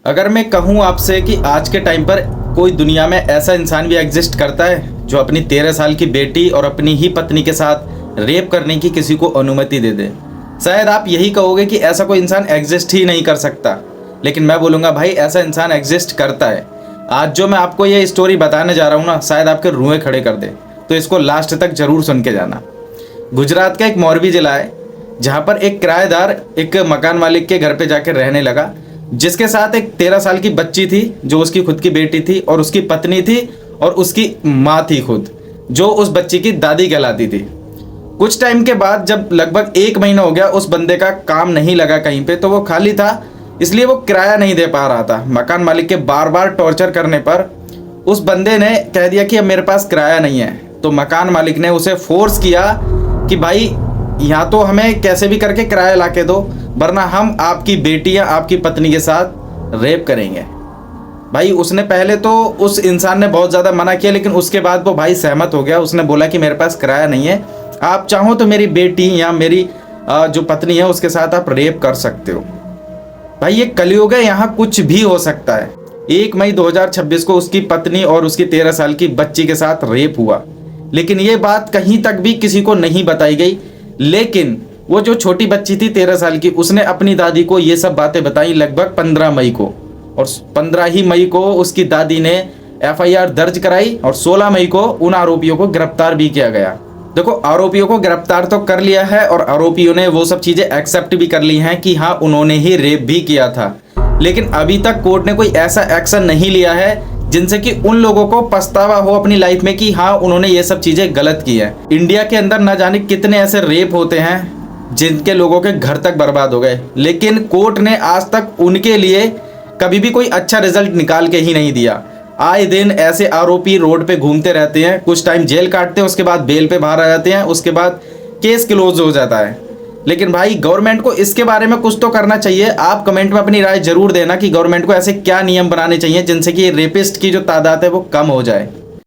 अगर मैं कहूँ आपसे कि आज के टाइम पर कोई दुनिया में ऐसा इंसान भी एग्जिस्ट करता है जो अपनी 13 साल की बेटी और अपनी ही पत्नी के साथ रेप करने की किसी को अनुमति दे दे, शायद आप यही कहोगे कि ऐसा कोई इंसान एग्जिस्ट ही नहीं कर सकता। लेकिन मैं बोलूँगा भाई ऐसा इंसान एग्जिस्ट करता है। आज जो मैं आपको ये स्टोरी बताने जा रहा हूँ ना, शायद आपके रुएं खड़े कर दे, तो इसको लास्ट तक जरूर सुन के जाना। गुजरात का एक मोरबी जिला है जहाँ पर एक किराएदार एक मकान मालिक के घर पे जाकर रहने लगा, जिसके साथ एक 13 साल की बच्ची थी जो उसकी खुद की बेटी थी, और उसकी पत्नी थी और उसकी माँ थी खुद, जो उस बच्ची की दादी कहलाती थी। कुछ टाइम के बाद जब लगभग 1 महीना हो गया, उस बंदे का काम नहीं लगा कहीं पे, तो वो खाली था, इसलिए वो किराया नहीं दे पा रहा था। मकान मालिक के बार बार टॉर्चर करने पर उस बंदे ने कह दिया कि अब मेरे पास किराया नहीं है। तो मकान मालिक ने उसे फोर्स किया कि भाई यहाँ तो हमें कैसे भी करके किराया ला के दो, वरना हम आपकी बेटी या आपकी पत्नी के साथ रेप करेंगे। भाई उसने पहले तो उस इंसान ने बहुत ज़्यादा मना किया, लेकिन उसके बाद वो भाई सहमत हो गया। उसने बोला कि मेरे पास किराया नहीं है, आप चाहो तो मेरी बेटी या मेरी जो पत्नी है उसके साथ आप रेप कर सकते हो। भाई ये कलयुग है, यहाँ कुछ भी हो सकता है। 1 मई 2026 को उसकी पत्नी और उसकी 13 साल की बच्ची के साथ रेप हुआ, लेकिन ये बात कहीं तक भी किसी को नहीं बताई गई। लेकिन वो जो छोटी बच्ची थी 13 साल की, उसने अपनी दादी को ये सब बातें बताई लगभग 15 मई को, और 15 ही मई को उसकी दादी ने FIR दर्ज कराई और 16 मई को उन आरोपियों को गिरफ्तार भी किया गया। देखो, आरोपियों को गिरफ्तार तो कर लिया है और आरोपियों ने वो सब चीज़ें एक्सेप्ट भी कर ली हैं कि हाँ उन्होंने ही रेप भी किया था, लेकिन अभी तक कोर्ट ने कोई ऐसा एक्शन नहीं लिया है जिनसे कि उन लोगों को पछतावा हो अपनी लाइफ में कि हाँ उन्होंने ये सब चीज़ें गलत की है। इंडिया के अंदर न जाने कितने ऐसे रेप होते हैं जिनके लोगों के घर तक बर्बाद हो गए, लेकिन कोर्ट ने आज तक उनके लिए कभी भी कोई अच्छा रिजल्ट निकाल के ही नहीं दिया। आए दिन ऐसे आरोपी रोड पे घूमते रहते हैं, कुछ टाइम जेल काटते हैं, उसके बाद बेल पे बाहर आ जाते हैं, उसके बाद केस क्लोज हो जाता है। लेकिन भाई गवर्नमेंट को इसके बारे में कुछ तो करना चाहिए। आप कमेंट में अपनी राय जरूर देना कि गवर्नमेंट को ऐसे क्या नियम बनाने चाहिए जिनसे कि रेपिस्ट की जो तादाद है वो कम हो जाए।